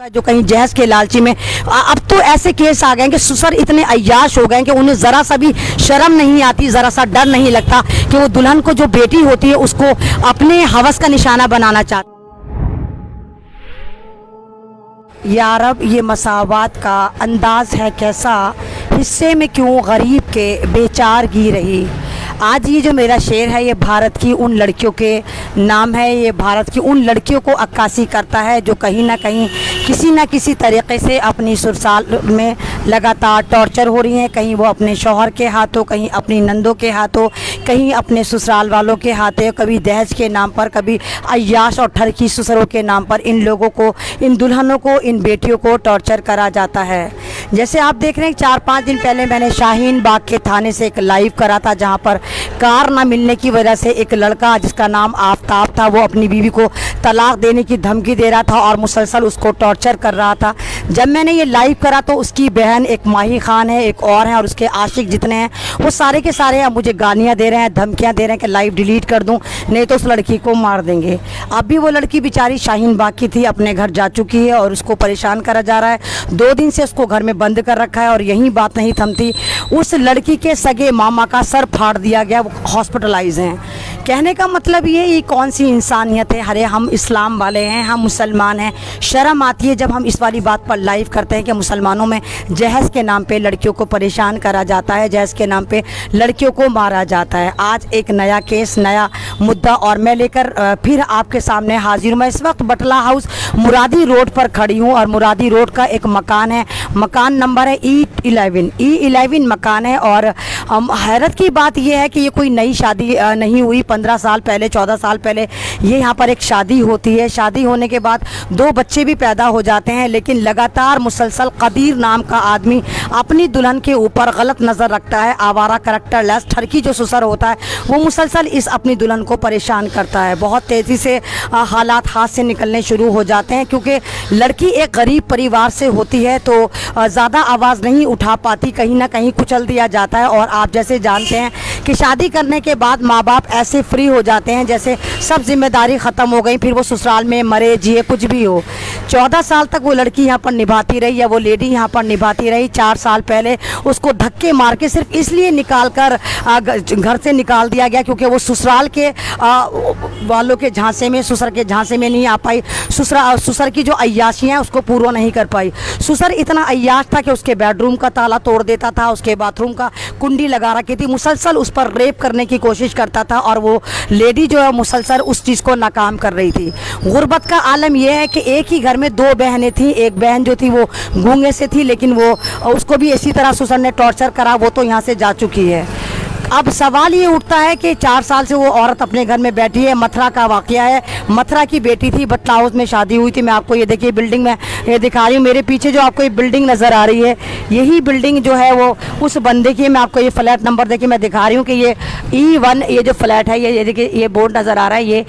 जो कहीं जहेज के लालची में अब तो ऐसे केस आ गए हैं कि ससुर इतने अय्याश हो गए हैं कि उन्हें ज़रा सा भी शर्म नहीं आती, ज़रा सा डर नहीं लगता कि वो दुल्हन को जो बेटी होती है उसको अपने हवस का निशाना बनाना चाहते। या रब ये मसावात का अंदाज है कैसा, हिस्से में क्यों गरीब के बेचारगी रही। आज ये जो मेरा शेर है ये भारत की उन लड़कियों के नाम है, ये भारत की उन लड़कियों को अक्कासी करता है जो कहीं ना कहीं किसी न किसी तरीक़े से अपनी ससुराल में लगातार टॉर्चर हो रही हैं। कहीं वो अपने शौहर के हाथों, कहीं अपनी नंदों के हाथों, कहीं अपने ससुराल वालों के हाथों, कभी दहेज के नाम पर, कभी अय्याश और ठरकी ससुरों के नाम पर इन लोगों को, इन दुल्हनों को, इन बेटियों को टॉर्चर करा जाता है। जैसे आप देख रहे हैं 4-5 दिन पहले मैंने शाहीन बाग के थाने से एक लाइव करा था जहां पर कार ना मिलने की वजह से एक लड़का जिसका नाम आफ्ताब था वो अपनी बीवी को तलाक देने की धमकी दे रहा था और मुसलसल उसको टॉर्चर कर रहा था। जब मैंने ये लाइव करा तो उसकी बहन एक माही खान है, एक और है, और उसके आशिक जितने हैं वो सारे के सारे अब मुझे गालियाँ दे रहे हैं, धमकियाँ दे रहे हैं कि लाइव डिलीट कर दूँ नहीं तो उस लड़की को मार देंगे। अब भी वो लड़की बेचारी शाहीन बाग की थी, अपने घर जा चुकी है और उसको परेशान करा जा रहा है। 2 दिन से उसको घर में बंद कर रखा है और यही बात नहीं थमती, उस लड़की के सगे मामा का सर फाड़ दिया गया, वो हॉस्पिटलाइज हैं। कहने का मतलब ये कौन सी इंसानियत है। अरे हम इस्लाम वाले हैं, हम मुसलमान हैं, शर्म आती है जब हम इस वाली बात पर लाइव करते हैं कि मुसलमानों में जहेज के नाम पे लड़कियों को परेशान करा जाता है, जहेज के नाम पे लड़कियों को मारा जाता है। आज एक नया केस, नया मुद्दा और मैं लेकर फिर आपके सामने हाजिर हूँ। मैं इस वक्त बटला हाउस मुरादी रोड पर खड़ी हूँ और मुरादी रोड का एक मकान है, मकान नंबर है E11 मकान है। और हैरत की बात यह है कि ये कोई नई शादी नहीं हुई, 15 साल पहले, 14 साल पहले ये यहाँ पर एक शादी होती है। शादी होने के बाद 2 बच्चे भी पैदा हो जाते हैं, लेकिन लगातार मुसलसल कदीर नाम का आदमी अपनी दुल्हन के ऊपर गलत नज़र रखता है। आवारा करैक्टर लेस ठरकी जो ससुर होता है वो मुसलसल इस अपनी दुल्हन को परेशान करता है। बहुत तेज़ी से हालात हाथ से निकलने शुरू हो जाते हैं क्योंकि लड़की एक गरीब परिवार से होती है तो ज़्यादा आवाज़ नहीं उठा पाती, कहीं ना कहीं कुचल दिया जाता है। और आप जैसे जानते हैं कि शादी करने के बाद माँ बाप ऐसे फ्री हो जाते हैं जैसे सब जिम्मेदारी ख़त्म हो गई, फिर वो ससुराल में मरे जिए कुछ भी हो। 14 साल तक वो लड़की यहाँ पर निभाती रही या वो लेडी यहाँ पर निभाती रही। 4 साल पहले उसको धक्के मार के सिर्फ इसलिए निकाल कर घर से निकाल दिया गया क्योंकि वो ससुराल के वालों के झांसे में, ससुर के झांसे में नहीं आ पाई। ससुर की जो अय्याशियाँ हैं उसको पूरा नहीं कर पाई। ससुर इतना अय्याश था कि उसके बेडरूम का ताला तोड़ देता था, उसके बाथरूम का कुंडी लगा रखी थी, मुसलसल उस पर रेप करने की कोशिश करता था और वो लेडी जो है मुसलसल उस चीज़ को नाकाम कर रही थी। गुर्बत का आलम यह है कि एक ही घर में 2 बहनें थीं। एक बहन जो थी वो गूंगे से थी, लेकिन वो उसको भी इसी तरह ससुर ने टॉर्चर करा, वो तो यहाँ से जा चुकी है। अब सवाल ये उठता है कि 4 साल से वो औरत अपने घर में बैठी है। मथुरा का वाकया है, मथुरा की बेटी थी, बटला हाउस में शादी हुई थी। मैं आपको ये देखिए बिल्डिंग में ये दिखा रही हूँ, मेरे पीछे जो आपको ये बिल्डिंग नज़र आ रही है यही बिल्डिंग जो है वो उस बंदे की। मैं आपको ये फ्लैट नंबर देखिए, मैं दिखा रही हूँ कि ये E1 ये जो फ्लैट है ये देखिए, ये बोर्ड नज़र आ रहा है। ये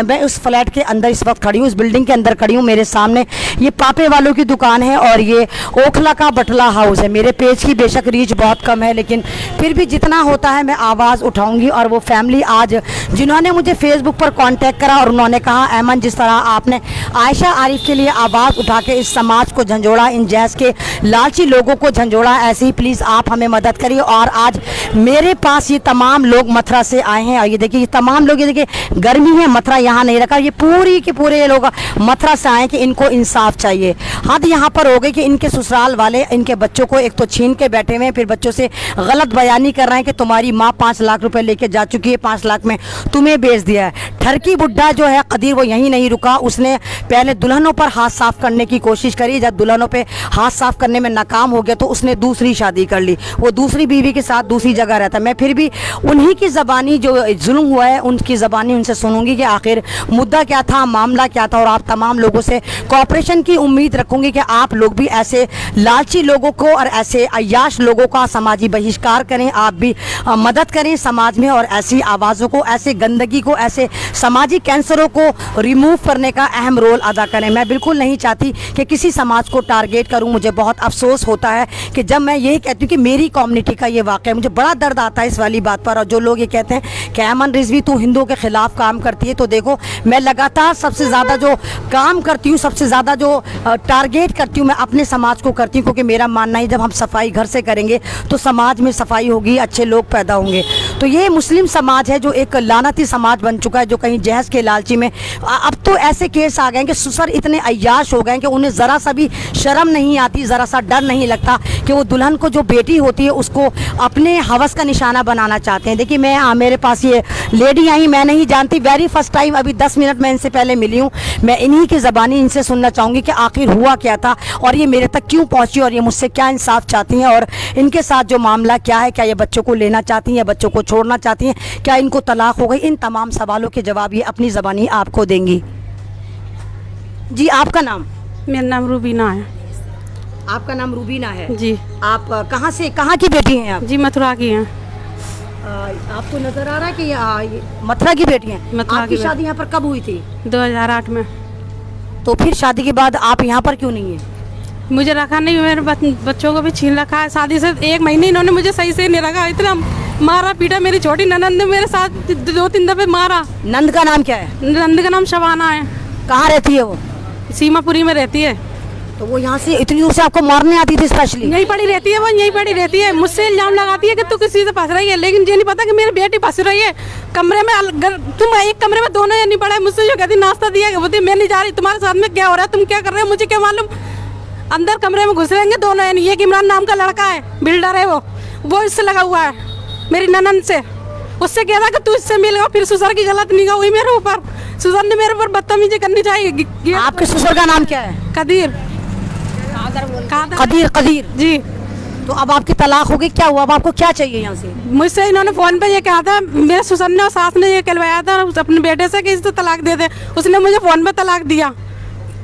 मैं उस फ्लैट के अंदर इस वक्त खड़ी हूँ, उस बिल्डिंग के अंदर खड़ी हूँ। मेरे सामने ये पापे वालों की दुकान है और ये ओखला का बटला हाउस है। मेरे पेज की बेशक रीच बहुत कम है, लेकिन फिर भी जितना होता है मैं आवाज़ उठाऊंगी। और वो फैमिली आज जिन्होंने मुझे फेसबुक पर कांटेक्ट करा और उन्होंने कहा अहमद जिस तरह आपने आयशा आरिफ के लिए आवाज़ उठा के इस समाज को झंझोड़ा, इन जैस के लालची लोगों को झंझोड़ा, ऐसे ही प्लीज़ आप हमें मदद करिए। और आज मेरे पास ये तमाम लोग मथुरा से आए हैं और ये देखिए ये तमाम लोग, ये देखिए गर्मी है, मथुरा यहाँ नहीं रखा, ये पूरी के पूरे ये लोग मथुरा से आए कि इनको इंसाफ चाहिए। हद यहाँ पर हो गई कि इनके ससुराल वाले इनके बच्चों को एक तो छीन के बैठे हुए हैं, फिर बच्चों से गलत बयानी कर रहे हैं कि तुम्हारी माँ 5 लाख रुपए लेके जा चुकी है, 5 लाख में तुम्हें बेच दिया है। ठरकी बुड्ढा जो है कदीर वो यहीं नहीं रुका, उसने पहले दुल्हनों पर हाथ साफ करने की कोशिश करी। जब दुल्हनों पे हाथ साफ करने में नाकाम हो गया तो उसने दूसरी शादी कर ली, वो दूसरी बीवी के साथ दूसरी जगह रहता। मैं फिर भी उन्हीं की ज़बानी जो जुल्म हुआ है उनकी ज़बानी उनसे सुनूंगी कि आखिर मुद्दा क्या था, मामला क्या था। और आप तमाम लोगों से कोऑपरेशन की उम्मीद रखूंगी कि आप लोग भी ऐसे लालची लोगों को और ऐसे अय्याश लोगों का समाजी बहिष्कार करें, आप भी मदद करें समाज में और ऐसी आवाज़ों को, ऐसे गंदगी को, ऐसे सामाजिक कैंसरों को रिमूव करने का अहम रोल अदा करें। मैं बिल्कुल नहीं चाहती कि किसी समाज को टारगेट करूं। मुझे बहुत अफसोस होता है कि जब मैं यही कहती हूँ कि मेरी कम्युनिटी का ये वाक़या, मुझे बड़ा दर्द आता है इस वाली बात पर। और जो लोग ये कहते हैं कि अमन रिजवी तू हिंदुओं के ख़िलाफ़ काम करती है, तो देखो मैं लगातार सबसे ज़्यादा जो काम करती हूँ, सबसे ज़्यादा जो टारगेट करती हूँ, मैं अपने समाज को करती हूँ, क्योंकि मेरा मानना है जब हम सफाई घर से करेंगे तो समाज में सफाई होगी, अच्छे लोग पैदा होंगे। तो ये मुस्लिम समाज है जो एक लानती समाज बन चुका है, जो कहीं जहज़ के लालची में अब तो ऐसे केस आ गए कि ससुर इतने अय्याश हो गए कि उन्हें ज़रा सा भी शर्म नहीं आती, ज़रा सा डर नहीं लगता कि वो दुल्हन को, जो बेटी होती है, उसको अपने हवस का निशाना बनाना चाहते हैं। देखिए मैं मेरे पास ये लेडी आई, मैं नहीं जानती, वेरी फर्स्ट टाइम, अभी 10 मिनट मैं इनसे पहले मिली हूँ। मैं इन्हीं की ज़बानी इनसे सुनना चाहूँगी कि आखिर हुआ क्या था और ये मेरे तक क्यों पहुँची और ये मुझसे क्या इंसाफ चाहती हैं और इनके साथ जो मामला क्या है। क्या ये बच्चों को लेना चाहती हैं या बच्चों को छोड़ना चाहती हैं, क्या इनको तलाक हो गई? इन तमाम सवालों के जवाब ये अपनी ज़बानी आपको देंगी। जी आपका नाम? मेरा नाम रूबीना है। आपका नाम रूबीना है जी। आप कहाँ से, कहाँ की बेटी हैं आप? जी मथुरा की हैं। आपको नजर आ रहा है कि ये मथुरा की बेटी हैं? मथुरा आपकी की शादी यहाँ पर कब हुई थी? 2008 में। तो फिर शादी के बाद आप यहाँ पर क्यों नहीं हैं? मुझे रखा नहीं, मेरे बच्चों को भी छीन रखा है। शादी से 1 महीने इन्होंने मुझे सही से नहीं रखा, इतना मारा पीटा। मेरी छोटी ननद ने मेरे साथ 2-3 दफे मारा। नंद का नाम क्या है? नंद का नाम शबाना है। कहाँ रहती है वो? सीमापुरी में रहती है। तो वो यहाँ से इतनी दूर से आपको मारने आती थी स्पेशली? यहीं पड़ी रहती है वो, यहीं पड़ी रहती है। मुझसे इल्जाम लगाती है कि तू किसी से फंस रही है, लेकिन ये नहीं पता कि मेरी बेटी फंस रही है कमरे में। तुम एक कमरे में दोनों ये नहीं पड़ा है। मुझसे जो कहती नाश्ता दिया, बोलती मैं नहीं जा रही, तुम्हारे साथ में क्या हो रहा है, तुम क्या कर रहे हो, मुझे क्या मालूम। अंदर कमरे में घुस रहेंगे दोनों। ये इमरान नाम का लड़का है, बिल्डर है वो इससे लगा हुआ है मेरी ननद से। उससे कह रहा कि तू इससे मिल गया। फिर ससुर की गलत निगाह हुई मेरे ऊपर। ससुर ने मेरे ऊपर बदतमीजी करनी चाहिए। आपके ससुर का नाम क्या है? कदीर। कदीर। कदीर जी। तो अब आपकी तलाक हो गई, क्या हुआ? अब आपको क्या चाहिए यहाँ से? मुझसे इन्होंने फोन पे ये कहा था, मेरे ससुर ने और सास ने ये कहलवाया था अपने बेटे से कि इसको तलाक दे दे। उसने मुझे फोन पे तलाक दिया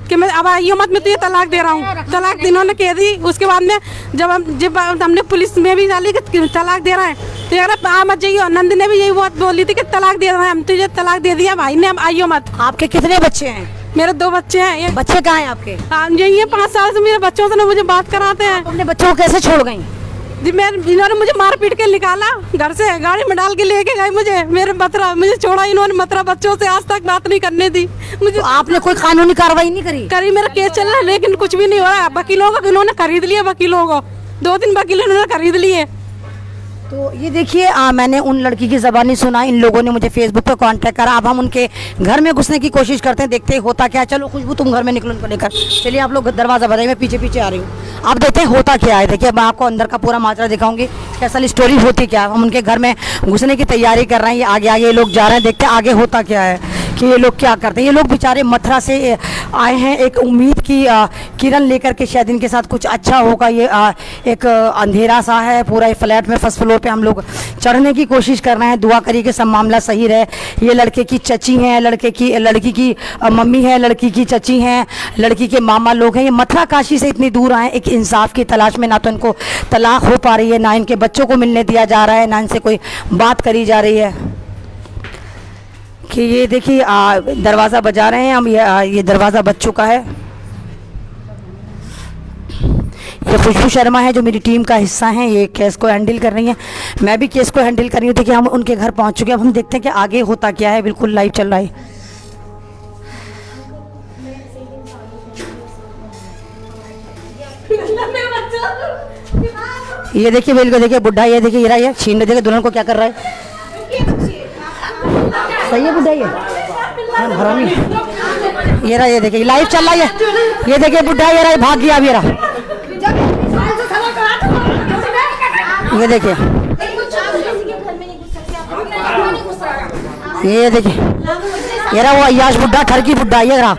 कि मैं अब आइयो मत, मैं तुझे तलाक दे रहा हूँ। तलाक इन्होंने कह दी। उसके बाद में जब हमने पुलिस में भी डाली कि तलाक दे रहा है, तो यार आ मत जाइयो। नंद ने भी यही बात बोली थी कि तलाक दे रहा है, हम तुझे तलाक दे दिया भाई ने, अब आइयो मत। आपके कितने बच्चे हैं? मेरे 2 बच्चे हैं। बच्चे कहाँ हैं आपके? यही है 5 साल से मेरे बच्चों से मुझे बात कराते हैं। अपने बच्चों को कैसे छोड़ गई? जी इन्होंने मुझे मार पीट के निकाला घर से, गाड़ी में डाल के लेके गए मुझे मेरे मथुरा। मुझे छोड़ा इन्होंने मथुरा। बच्चों से आज तक बात नहीं करने दी मुझे। तो आपने कोई कानूनी कार्रवाई नहीं करी? मेरा केस चल रहा है लेकिन कुछ भी नहीं हो रहा है। वकीलों को इन्होंने खरीद लिया, वकीलों को 2-3 वकील इन्होंने खरीद लिए। तो ये देखिए मैंने उन लड़की की ज़बानी सुना, इन लोगों ने मुझे फेसबुक पर कांटेक्ट करा। अब हम उनके घर में घुसने की कोशिश करते हैं, देखते हैं होता क्या है। चलो खुशबू तुम घर में निकलो उनको लेकर। चलिए आप लोग दरवाज़ा बताइए, मैं पीछे पीछे आ रही हूँ। आप देखते हैं होता क्या है। देखिए मैं आपको अंदर का पूरा माजरा दिखाऊंगी कि असल स्टोरी होती क्या है। हम उनके घर में घुसने की तैयारी कर रहे हैं, ये आगे आगे ये लोग जा रहे हैं। देखते हैं आगे होता क्या है कि ये लोग क्या करते हैं। ये लोग बेचारे मथुरा से आए हैं एक उम्मीद की किरण लेकर के, शायद इनके साथ कुछ अच्छा होगा। ये एक अंधेरा सा है पूरा फ्लैट में, फर्स्ट फ्लोर पे हम लोग चढ़ने की कोशिश कर रहे हैं। दुआ करिए कि सब मामला सही रहे। ये लड़के की चची हैं, लड़की की मम्मी है, लड़की की चची हैं, लड़की के मामा लोग हैं। ये मथुरा काशी से इतनी दूर आए एक इंसाफ की तलाश में। ना तो इनको तलाक हो पा रही है, ना इनके बच्चों को मिलने दिया जा रहा है, ना इनसे कोई बात करी जा रही है। कि ये देखिए दरवाज़ा बजा रहे हैं हम। ये दरवाज़ा बज चुका है। ये खुशबू शर्मा है जो मेरी टीम का हिस्सा हैं, ये केस को हैंडल कर रही हैं। मैं भी केस को हैंडल कर रही हूँ। देखिए हम उनके घर पहुँच चुके हैं। अब हम देखते हैं कि आगे होता क्या है। बिल्कुल लाइव चल रहा है। ये देखिए बिल्कुल, देखिए बुढ़ा, ये देखिए ये रहा, ये छीन, देखिए दुल्हन को क्या कर रहा है। सही है बुढ़ा, ये हरामी। ये रहा, ये देखिए लाइव चल रहा है। ये देखिए बुढ़ा, ये रहा, भाग गया। अब ये रहा, ये देखिए, ये देखिए, ये रहा वो अय्याश बुढ़ा, ठरकी बुढ़ा। ये रहा।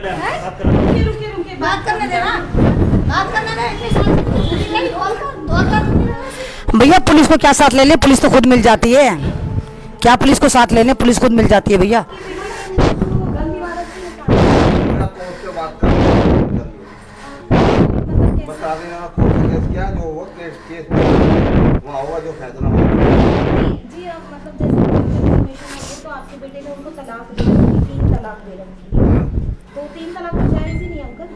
भैया पुलिस को क्या साथ ले ले? पुलिस तो खुद मिल जाती है। क्या पुलिस को साथ ले लें? पुलिस खुद मिल जाती है भैया। बता देना। केस किया जो होगा केस वहाँ होगा जो फैसला होगा। जी अब मतलब जैसे इन्फॉर्मेशन होगी तो आपके बेटे ने उनको तलाक दे रखी, 3 तलाक दे रखी है, तो 3 तलाक तो जायज़ ही नहीं अंकल।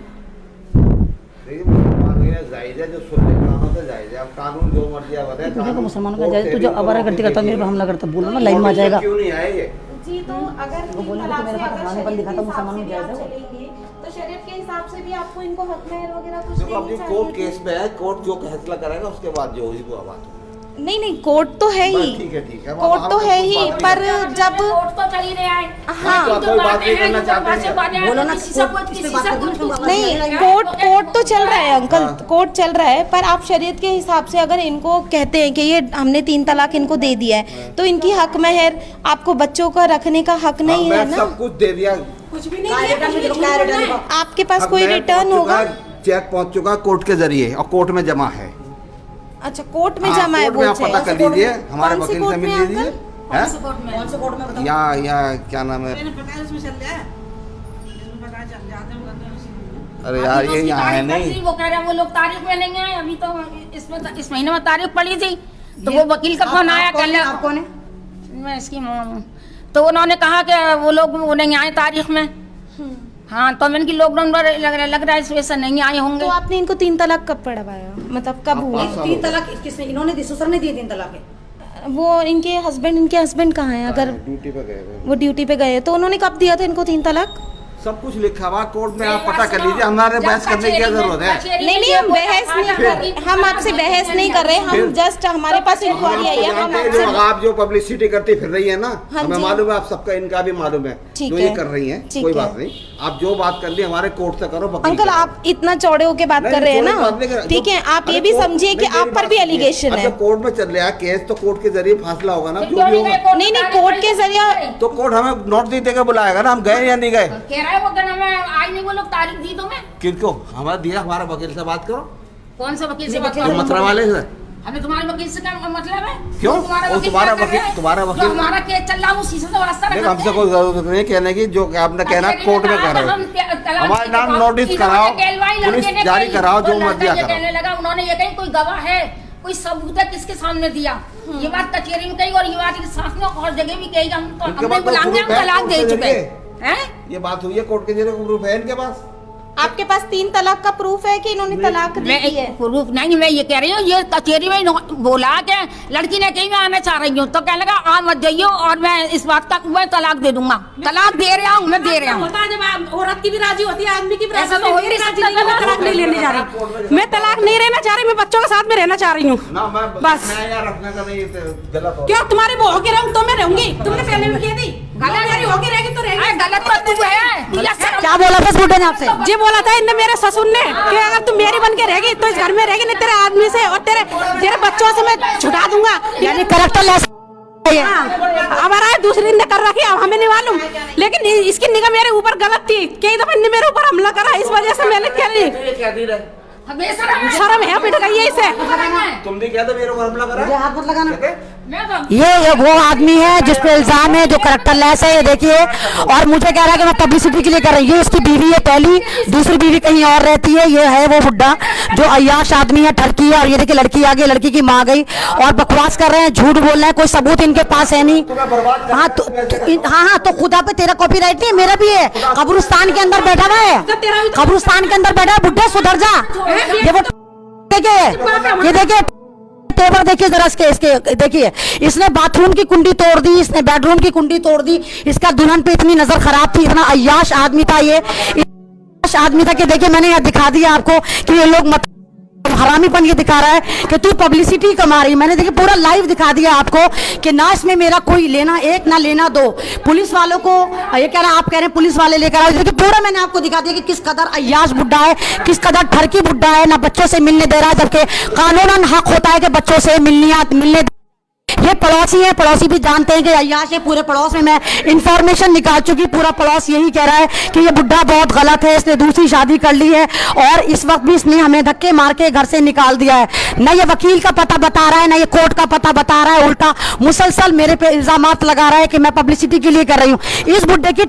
देखिए मुसलमान ये जायज़ है, जो सुनने कहाँ से जायज़ है। अब कानून जो मर्जी है बताए। तुझे को मुसलमानों का जायज़, तुझे आवारागर्दी करता मेरे पे हमला करता, बोलो ना लाइन में आ जाएगा। क्यों नहीं आए ये? जी तो अगर वो बोलने को तो मेरे पास हाथ बंद दिखाता, मुसलमानों में जायज़ है वो। चलेंगे तो शरीयत के हिसाब से भी आपको इनको हक महर वगैरह कुछ देखो अपनी कोर्ट केस में है, कोर्ट जो फैसला करेगा उसके बाद जो होगी वो बात होगी। नहीं नहीं कोर्ट तो है ही, ठीक है कोर्ट तो है ही, पर जब कोर्ट तो चल ही रहा है। हाँ तो कोई बात नहीं करना चाहते हैं। बोलो ना, किसी से कुछ नहीं कोर्ट तो चल रहा है अंकल, कोर्ट चल रहा है, पर आप शरीयत के हिसाब से अगर इनको कहते हैं कि ये हमने 3 तलाक इनको दे दिया है तो इनकी हक महर आपको बच्चों का रखने का हक नहीं है ना। सब कुछ दे दिया, कुछ भी नहीं है। आपके पास कोई रिटर्न होगा? चेक पहुंच चुका कोर्ट के जरिए और कोर्ट में जमा है। अच्छा कोर्ट में हाँ, जमा है कोर्ट वो में आप चेक। पता कर लीजिए, हमारे कौन से वकील कोर्ट से मिल में लीजिए। अंकल? हैं? कौन से कोर्ट में बताओ? यहाँ क्या नाम है? अरे यार ये यहाँ है नहीं। वो कह रहे हैं वो लोग तारीख में नहीं आए अभी, तो इसमें इस महीने में तारीख पड़ी थी तो वो वकील का फोन आया कल। आप कौन है? मैं इसकी माँ हूँ। तो उन्होंने कहा कि वो लोग वो नहीं आए तारीख में। हाँ तो मैंने की लॉकडाउन पर लग रहा है इस वजह से नहीं आए होंगे। तो आपने इनको 3 तलाक कब पढ़वाया, मतलब कब हुआ? 3 तलाक किसने, इन्होंने दी, ससुर ने दिए 3 तलाक? वो इनके हस्बैंड कहाँ हैं? अगर ड्यूटी पे गए हुए। वो ड्यूटी पे गए तो उन्होंने कब दिया था इनको 3 तलाक? सब कुछ लिखा हुआ कोर्ट में, आप पता कर लीजिए। हमारे बहस करने की क्या जरूरत है? नहीं हम बहस नहीं कर रहे, हम आपसे बहस नहीं कर रहे, हम जस्ट हमारे पास इंक्वायरी आई है, हम जानते हैं आपसे जो आप जो पब्लिसिटी करती फिर रही है ना, हाँ हमें जी। मालूम है, आप सबका इनका भी मालूम है ठीक जो है। ये कर रही हैं। ठीक कोई है। बात नहीं, आप जो बात कर ली हमारे कोर्ट से करो। वकील अंकल से आप इतना चौड़े होके बात नहीं, कर रहे हैं कोई बात ना, नहीं कर- ठीक है, आप अरे ये भी कोर्ट- समझिए कि नहीं, आप मेरी पर बात भी सुनिए। एलिगेशन है। अच्छा, कोर्ट में चल रहा है केस तो कोर्ट के जरिए फैसला होगा ना, जो भी होगा। नहीं कोर्ट के जरिए तो कोर्ट हमें नोटिस दे के बुलाएगा ना, हम गए या नहीं गए? कह रहा है वो कहना मैं आज नहीं, वो लोग तारीख दी तुम्हें। किनको? हमारा दिया, हमारे वकील से बात करो। कौन सा वकील से बात तो करो? मतरा वाले से हमें तुम्हारे वकील से क्या मतलब है? क्यों? तुम्हारा वो वकील तुम्हारा क्या कर रहा है? तुम्हारा जो वकील हमारा केस चल रहा है उसी से वास्ता देखो, रखते हमसे हैं। कोई जरूरत नहीं कहने की, जो आपने कहना कोर्ट में करो। हमारे नाम नोटिस कराओ, पुलिस जारी कराओ, जो मर्जी कराओ। कहने लगा उन्होंने ये कही कोई गवाह है, कोई सबूत है, किसके सामने दिया? ये बात कचहरी में कही और ये बात साथ में और जगह भी कही। हम तो उनके हमने पास तो बुलाएंगे, हम proof है, तलाक दे कोर्ट के चुके जरिए। हैं। ये बात हुई है कोर्ट के जरिए, प्रूफ है इनके पास। आपके पास 3 तलाक का प्रूफ है कि इन्होंने तलाक दी है? प्रूफ नहीं, मैं ये कह रही हूँ ये कचहरी में बोला कि लड़की ने कही मैं आना चाह रही हूँ, तो कह लगा आ मत जाइयो और मैं इस बात का मैं तलाक दे दूंगा। तलाक दे रहा हूँ, मैं दे रहा हूँ। होता है जब औरत की भी राजी होती है, आदमी की भी ऐसा राजी तो होती है। हो ही मेरी नहीं राजी नहीं है, मैं तलाक नहीं लेने जा रही। मैं तलाक नहीं रहना चाह रही, मैं बच्चों के साथ में रहना चाह रही हूँ। ना मैं बस। मैं यार रखने का नहीं, गलत हो। क्यों तुम्हारी बहू की रहूँ तो मैं रहूंगी? तुमने पहले भी किया थी, गलत मेरी होगी रहेगी तो रहेगी। गलत तो तू है। क्या बोला था इस बुड्ढे ने आपसे? जी बोला था इनने मेरे ससुर ने कि अगर तुम मेरी बन के रहेगी तो इस घर में रहेगी नहीं, तेरे आदमी से और तेरे बच्चों से मैं छुटा दूंगा। यानी करेक्टर लेस हाँ, हमारा दूसरी ने कर रखी, अब हमें नहीं मालूम, लेकिन इसकी निगाह मेरे ऊपर गलत थी। कई दफा इनने मेरे ऊपर हमला करा, इस वजह से मैंने क्या नहीं शर्म है, पिट गई है इसे। तुम भी क्या था मेरे को हमला करा? मुझे हाथ मत लगाना। मैं ये वो आदमी है जिस पे इल्जाम है, जो करेक्टर लेस है, ये देखिए। और मुझे कह रहा है कि मैं पब्लिसिटी के लिए कर रही हूँ। ये इसकी बीवी है पहली, दूसरी बीवी कहीं और रहती है। ये है वो बुड्ढा जो अय्याश आदमी है, ठरकी है। और ये देखिए लड़की आ गई, लड़की की माँ गई और बकवास कर रहे हैं, झूठ बोल रहे हैं, कोई सबूत इनके पास है नहीं। हाँ तो खुदा पे तेरा कॉपीराइट नहीं है, मेरा भी है। कब्रिस्तान के अंदर बैठा हुआ है, कब्रिस्तान के अंदर बैठा है। बुड्ढा सुधर जा। ये वो देखिए, ये देखिए तेवर देखिए जरा इसके देखिए। इसने बाथरूम की कुंडी तोड़ दी, इसने बेडरूम की कुंडी तोड़ दी। इसका दुल्हन पे इतनी नजर खराब थी, इतना अय्याश आदमी था ये, अय्याश आदमी था कि देखिए मैंने यहाँ दिखा दिया आपको कि ये लोग मत हरामीपन ये दिखा रहा है कि तू पब्लिसिटी कमा रही। मैंने देखिए पूरा लाइव दिखा दिया आपको कि ना इसमें मेरा कोई लेना एक ना लेना दो। पुलिस वालों को ये कह रहा है, आप कह रहे हैं पुलिस वाले लेकर आओ। देखिए पूरा मैंने आपको दिखा दिया कि किस कदर अय्याश बुड्ढा है, किस कदर ठरकी बुड्ढा है। ना बच्चों से मिलने दे रहा है, जबकि कानूनन हक होता है कि बच्चों से मिलने। ये पड़ोसी है, पड़ोसी भी जानते हैं कि अय्याश है। पूरे पड़ोस में मैं इंफॉर्मेशन निकाल चुकी, पूरा पड़ोस यही कह रहा है कि ये बुड्ढा बहुत गलत है, इसने दूसरी शादी कर ली है और इस वक्त भी इसने हमें धक्के मार के घर से निकाल दिया है। न ये वकील का पता बता रहा है, न ये कोर्ट का पता बता रहा है, उल्टा मुसलसल मेरे पे इल्जामात लगा रहा है कि मैं पब्लिसिटी के लिए कर रही हूँ। इस बुड्ढे की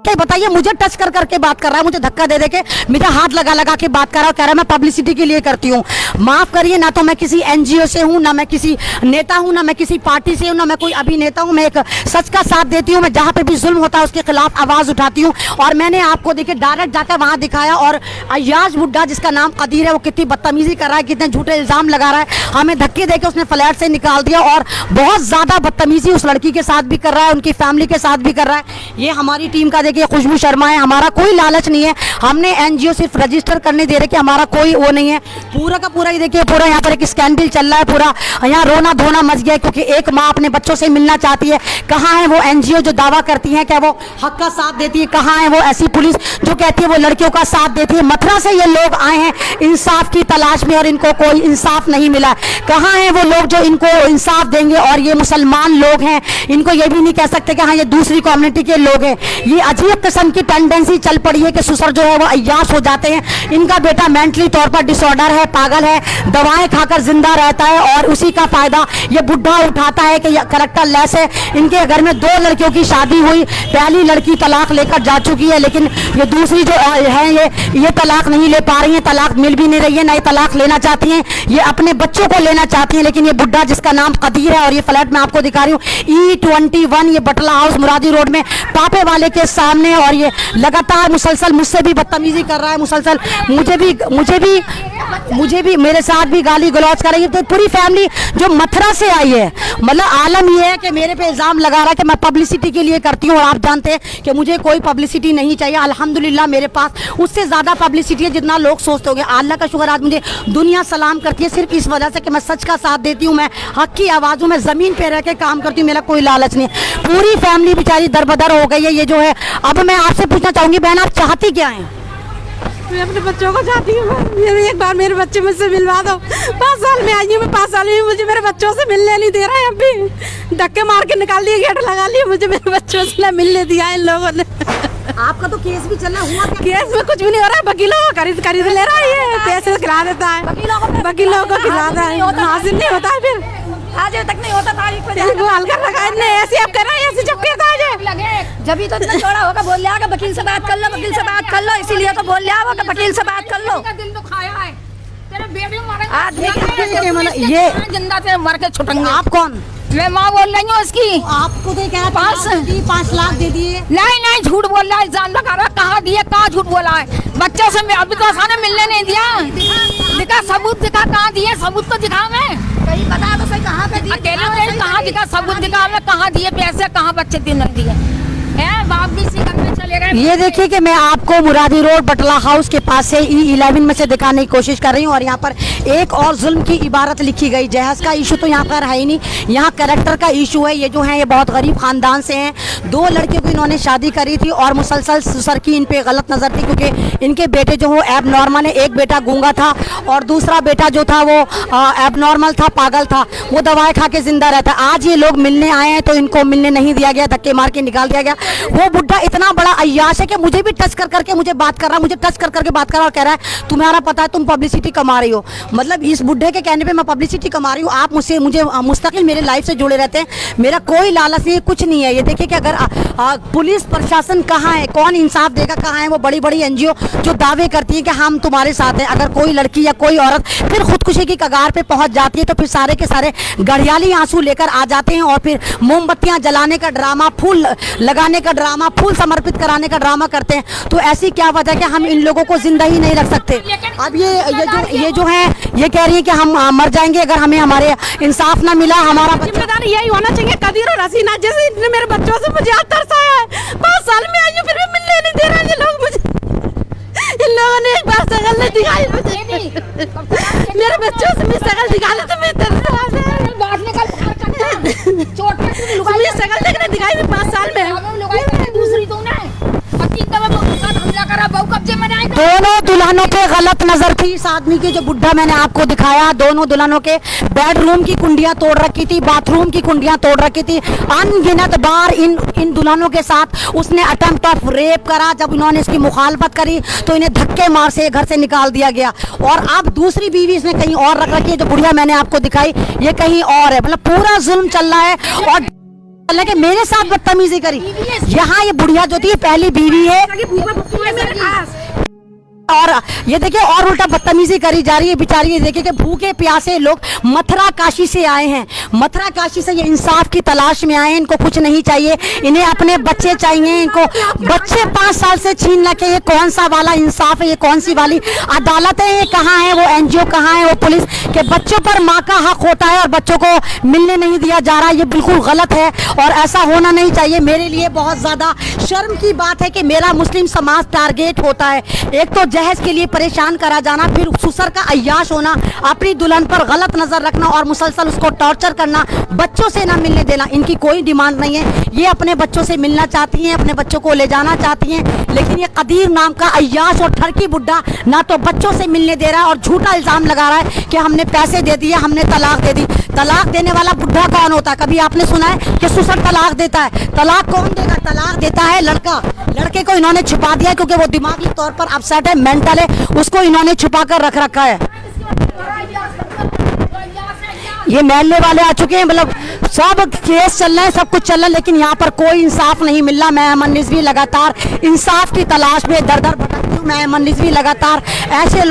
वाकई बताइए, मुझे टच कर करके बात कर रहा है, मुझे धक्का दे दे के, मेरा हाथ लगा लगा के बात कर रहा है, कह रहा है मैं पब्लिसिटी के लिए करती हूँ। माफ करिए, ना तो मैं किसी एनजीओ से हूँ, ना मैं किसी नेता हूँ, ना मैं किसी पार्टी से हूँ, ना मैं कोई अभिनेता हूँ। मैं एक सच का साथ देती हूँ। मैं जहाँ पे भी जुल्म होता है उसके खिलाफ आवाज उठाती हूँ। और मैंने आपको देखिए डायरेक्ट जाकर वहाँ दिखाया। और अय्याज बुड्ढा जिसका नाम कदीर है, वो कितनी बदतमीजी कर रहा है, कितने झूठे इल्जाम लगा रहा है। हमें धक्के देके उसने फ्लैट से निकाल दिया और बहुत ज्यादा बदतमीजी उस लड़की के साथ भी कर रहा है, उनकी फैमिली के साथ भी कर रहा है। ये हमारी टीम का देखिए खुशबू शर्मा है। हमारा कोई लालच नहीं है, हमने एनजीओ सिर्फ रजिस्टर करने दे रहे कि हमारा कोई वो नहीं है। पूरा का पूरा ये देखिए, पूरा यहाँ पर एक स्कैंडल चल रहा है, पूरा यहाँ रोना धोना मच गया है, क्योंकि एक माँ अपने बच्चों से मिलना चाहती है। कहाँ है वो एनजीओ जो दावा करती है कि वो हक का साथ देती है? कहाँ है वो ऐसी पुलिस जो कहती है वो लड़कियों का साथ देती है? मथुरा से ये लोग आए हैं इंसाफ की तलाश में और इनको कोई इंसाफ नहीं मिला। कहाँ है वो लोग जो इनको इंसाफ देंगे? और ये मुसलमान लोग हैं, इनको ये भी नहीं कह सकते कि हाँ ये दूसरी कम्युनिटी के लोग हैं। ये अजीब किस्म की टेंडेंसी चल पड़ी है कि ससुर जो है वो अय्याश हो जाते हैं। इनका बेटा मेंटली तौर पर डिसऑर्डर है, पागल है, दवाएं खाकर जिंदा रहता है और उसी का फायदा ये बुढ़ा उठाता है कि ये करेक्टर लेस है। इनके घर में 2 लड़कियों की शादी हुई, पहली लड़की तलाक लेकर जा चुकी है, लेकिन ये दूसरी जो है ये तलाक नहीं ले पा रही है, तलाक मिल भी नहीं रही है, ना ये तलाक लेना चाहती हैं। ये अपने बच्चों को लेना चाहती हैं। लेकिन ये बुड्ढा जिसका नाम कदीर है, और ये फ्लैट मैं आपको दिखा रही हूँ E21, ये बटला हाउस मुरादी रोड में पापे वाले के सामने, और ये लगातार मुसलसल मुझसे भी बदतमीजी कर रहा है, मुसलसल मुझे भी मेरे साथ भी गाली गलौज कर रही है। तो पूरी फैमिली जो मथुरा से आई है, मतलब आलम ये है कि मेरे पे इल्जाम लगा रहा है कि मैं पब्लिसिटी के लिए करती हूँ। और आप जानते हैं कि मुझे कोई पब्लिसिटी नहीं चाहिए। अल्हम्दुलिल्लाह मेरे पास उससे ज़्यादा पब्लिसिटी है जितना लोग सोचते होंगे। अल्लाह का शुक्र, आज मुझे दुनिया सलाम करती है सिर्फ इस वजह से कि मैं सच का साथ देती हूँ, मैं हक की आवाज़ हूँ, मैं ज़मीन पे रह के काम करती हूँ, मेरा कोई लालच नहीं है। पूरी फैमिली बेचारी दरबदर हो गई है। ये जो है, अब मैं आपसे पूछना चाहूँगी बहन, आप चाहती क्या हैं? मैं अपने बच्चों को चाहती हूँ, एक बार मेरे बच्चे मुझसे मिलवा दो। 5 साल में आई हूँ मैं, 5 साल में मुझे मेरे बच्चों से मिलने नहीं दे रहा है। अभी धक्के मार के निकाल दिए, गेट लगा लिए, मुझे मेरे बच्चों से मिलने दिया इन लोगों ने। आपका तो केस भी चल रहा हुआ? केस में कुछ भी नहीं हो रहा है, वकीलों को खरीद ले रहा है, ये पैसे खिला देता है, वकीलों को खिलाता है, हासिल नहीं होता है। फिर आज तक नहीं होता, तारीख पे इनको हल कर रखा है, ऐसे अब कर रहा है, ऐसे चक्के था लगे। जब ही तो इतना छोड़ा होगा, बोल लिया कि वकील से बात कर लो, वकील से बात कर लो, इसीलिए तो बोल लिया होगा कि वकील से बात कर लो। दिल दुखाया है, तेरे बेबी आज मरेंगे, ये जिंदा से मर के छुटेंगे। आप कौन? मैं माँ बोल रही हूँ इसकी। आपको तो क्या 5 लाख दे दिए? नहीं झूठ बोल रहा है, इल्जाम लगा रहा है। कहाँ दिए, कहाँ झूठ बोला है? बच्चों से अभी तो आसाने मिलने नहीं दिया। दिखा सबूत, दिखा कहाँ दिए, सबूत तो दिखा। मैं कहीं बता दो, सही कहाँ पे दिए, अकेले में कहाँ दिखा, सबूत दिखा। मैं कहाँ दिए पैसे, कहाँ बच्चे दिन नहीं दिए हैं? बाप भी इसी घर में चले गए। ये देखिए कि मैं आपको मुरादी रोड बटला हाउस के पास से E11 में से दिखाने की कोशिश कर रही हूँ। और यहाँ पर एक और जुल्म की इबारत लिखी गई। जहेज का इशू तो यहाँ पर है ही नहीं, यहाँ कैरेक्टर का इशू है। ये जो है ये बहुत गरीब खानदान से हैं। 2 लड़कियों की इन्होंने शादी करी थी और मुसलसल ससुर की इन पे गलत नज़र थी, क्योंकि इनके बेटे जो हो एब नॉर्मल है। एक बेटा गूंगा था और दूसरा बेटा जो था वो एब नॉर्मल था, पागल था, वो दवाएं खा के जिंदा रहता। आज ये लोग मिलने आए हैं तो इनको मिलने नहीं दिया गया, धक्के मार के निकाल दिया गया। वो बुड्ढा इतना बड़ा अय्याश है कि मुझे भी टच कर करके मुझे बात कर रहा है, मुझे टच कर करके बात कर रहा है और कह रहा है तुम्हारा पता है तुम पब्लिसिटी कमा रही हो। मतलब इस बुड्ढे के कहने पे मैं पब्लिसिटी कमा रही हूँ। आप मुझे मुस्तकिल मेरे लाइफ से जुड़े रहते हैं, मेरा कोई लालच नहीं, कुछ नहीं है। ये देखिए कि अगर पुलिस प्रशासन कहाँ है, कौन इंसाफ देगा? कहाँ है वो बड़ी बड़ी एनजीओ जो दावे करती है कि हम तुम्हारे साथ हैं? अगर कोई लड़की या कोई औरत फिर खुदकुशी की कगार पे पहुंच जाती है तो फिर सारे के सारे घड़ियाली आंसू लेकर आ जाते हैं और फिर मोमबत्तियां जलाने का ड्रामा, फूल लगाने का ड्रामा, फूल समर्पित कराने का ड्रामा करते हैं। तो ऐसी क्या वजह कि हम इन लोगों को जिंदा ही नहीं रख सकते? अब ये जो है ये कह रही है कि हम मर जाएंगे अगर हमें हमारे इंसाफ ना मिला। हमारा जिम्मेदार यही होना चाहिए कदीर और हसीना जैसे इतने मेरे बच्चों से मुझे आज तरसाया है। 5 साल में आई हूँ फिर भी मिलने नहीं दे रहे ये लोग मुझे। इन लोगों ने एक बार शकल नहीं दिखाई मुझे, मेरे बच्चों से मैं शकल दिखा ले तो मैं मुझे शकल देखने दिखाई थी 5 साल में। दूसरी दोनों दुल्हनों पे गलत नजर थी इस आदमी की। जो बुड्ढा मैंने आपको दिखाया, दोनों दुल्हनों के बेडरूम की कुंडियां तोड़ रखी थी, बाथरूम की कुंडियां तोड़ रखी थी। अनगिनत बार इन दुल्हनों के साथ उसने अटेम्प्ट ऑफ रेप करा। जब इन्होंने इसकी मुखालफत करी तो इन्हें धक्के मार से घर से निकाल दिया गया। और अब दूसरी बीवी इसने कहीं और रख रखी है। जो बुढ़िया मैंने आपको दिखाई ये कहीं और है। मतलब पूरा जुल्म चल रहा है। और अल्लाह के मेरे साथ बदतमीजी करी। यहाँ ये बुढ़िया जो थी ये पहली बीवी है और ये देखिए और उल्टा बदतमीजी करी जा रही है बेचारी। ये देखिए कि भूखे प्यासे लोग मथुरा काशी से आए हैं, मथुरा काशी से ये इंसाफ की तलाश में आए हैं। इनको कुछ नहीं चाहिए, इन्हें अपने बच्चे चाहिए। इनको बच्चे 5 साल से छीन रखे। ये कौन सा वाला इंसाफ है, ये कौन सी वाली अदालत है, ये कहाँ है, वो NGO कहाँ है, वो पुलिस के बच्चों पर माँ का हक होता है और बच्चों को मिलने नहीं दिया जा रहा। ये बिल्कुल गलत है और ऐसा होना नहीं चाहिए। मेरे लिए बहुत ज्यादा शर्म की बात है कि मेरा मुस्लिम समाज टारगेट होता है। एक तो जहेज के लिए परेशान करा जाना, फिर ससुर का अय्याश होना, अपनी दुल्हन पर गलत नजर रखना और मुसलसल उसको टॉर्चर करना, बच्चों से ना मिलने देना। इनकी कोई डिमांड नहीं है, ये अपने बच्चों से मिलना चाहती हैं, अपने बच्चों को ले जाना चाहती हैं, लेकिन ये कदीर नाम का अय्याश और ठरकी बुड्ढा ना तो बच्चों से मिलने दे रहा है और झूठा इल्जाम लगा रहा है कि हमने पैसे दे दिए, हमने तलाक दे दी। तलाक देने वाला बुड्ढा कौन होता है? कभी आपने सुना है कि ससुर तलाक देता है? तलाक कौन देगा? तलाक देता है लड़का। लड़के को इन्होंने छुपा दिया क्योंकि वो दिमागी तौर पर अपसेट है, मेंटल है, उसको इन्होंने छुपा कर रख रखा है। ये महल्ले वाले आ चुके हैं, मतलब सब केस चल रहे हैं, सब कुछ चल रहा है, लेकिन यहाँ पर कोई इंसाफ नहीं मिल रहा। मैं अमन रिजवी लगातार इंसाफ की तलाश में दर दर भटकती हूँ। मैं अमन रिजवी लगातार ऐसे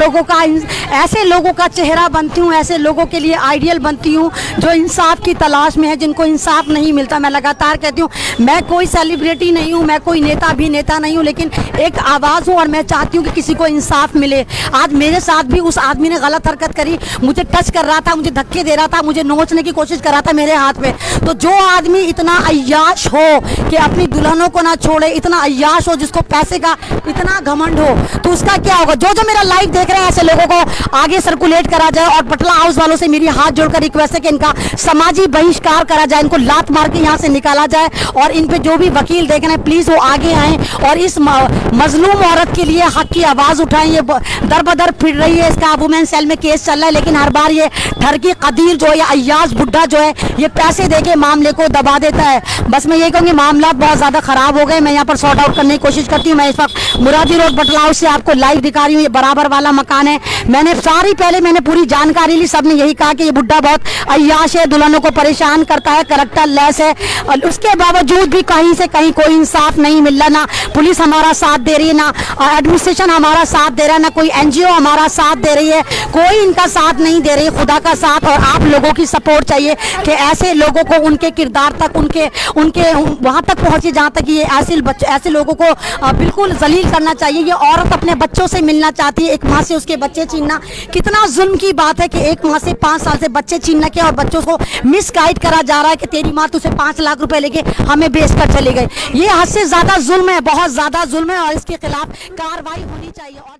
लोगों का चेहरा बनती हूँ, ऐसे लोगों के लिए आइडियल बनती हूँ जो इंसाफ की तलाश में है, जिनको इंसाफ नहीं मिलता। मैं लगातार कहती हूँ मैं कोई सेलिब्रिटी नहीं हूँ, मैं कोई नेता अभिनेता नहीं हूँ, लेकिन एक आवाज़ हूँ और मैं चाहती हूँ कि किसी को इंसाफ मिले। आज मेरे साथ भी उस आदमी ने गलत हरकत करी, मुझे टच कर रहा था, मुझे धक्के दे रहा था, मुझे नोचने की कोशिश कर रहा था मेरे हाथ में। तो जो आदमी इतना अय्याश हो कि अपनी दुल्हनों को ना छोड़े, इतना अय्याश हो, जिसको पैसे का इतना घमंड हो, तो उसका क्या होगा? जो मेरा लाइव देख रहे हैं ऐसे लोगों को आगे सर्कुलेट करा जाए और पटला हाउस वालों से मेरी हाथ जोड़कर रिक्वेस्ट है कि इनका समाजी बहिष्कार करा जाए, इनको लात मार के यहाँ से निकाला जाए और इन पे जो भी वकील देख रहे हैं प्लीज वो आगे आए और इस मजलूम औरत के लिए हक की आवाज उठाएं। ये दर बदर फिर रही है, इसका वुमेन सेल में केस चल रहा है, लेकिन हर बार ये ठरकी कदीर जो है, अय्याज बुड्ढा जो है, ये पैसे देके मामले को दबा देता है। बस मैं ये कहूँगी मामला बहुत ज्यादा खराब हो गए। मैं यहाँ पर सॉर्ट आउट करने की कोशिश करती हूँ। मैं इस वक्त मुरादी रोड बटला हाउस से आपको लाइव दिखा रही हूँ। ये बराबर वाला मकान है। मैंने पूरी जानकारी ली, सबने यही कहा कि ये बुड्ढा बहुत अय्याश है, दुल्हनों को परेशान करता है, करैक्टर लेस है, और उसके बावजूद भी कहीं से कहीं कोई इंसाफ नहीं मिल रहा। ना पुलिस हमारा साथ दे रही है, ना एडमिनिस्ट्रेशन हमारा साथ दे रहा है, ना कोई NGO हमारा साथ दे रही है, कोई इनका साथ नहीं दे रही है। खुदा का साथ और आप लोगों की सपोर्ट चाहिए कि ऐसे लोगों को उनके किरदार तक, उनके वहां तक पहुंचे जहां तक ये ऐसे लोगों को बिल्कुल जलील करना चाहिए। ये औरत अपने बच्चों से मिलना चाहती है, एक माँ से उसके बच्चे छीनना कितना जुल्म की बात है कि एक माँ से 5 साल से बच्चे छीनना के और बच्चों को मिसगाइड करा जा रहा है कि तेरी माँ तुझे 5 लाख रुपए लेके हमें बेच कर चली गई। ये हद से ज्यादा जुल्म है, बहुत ज्यादा जुल्म है और इसके खिलाफ कार्रवाई होनी चाहिए। और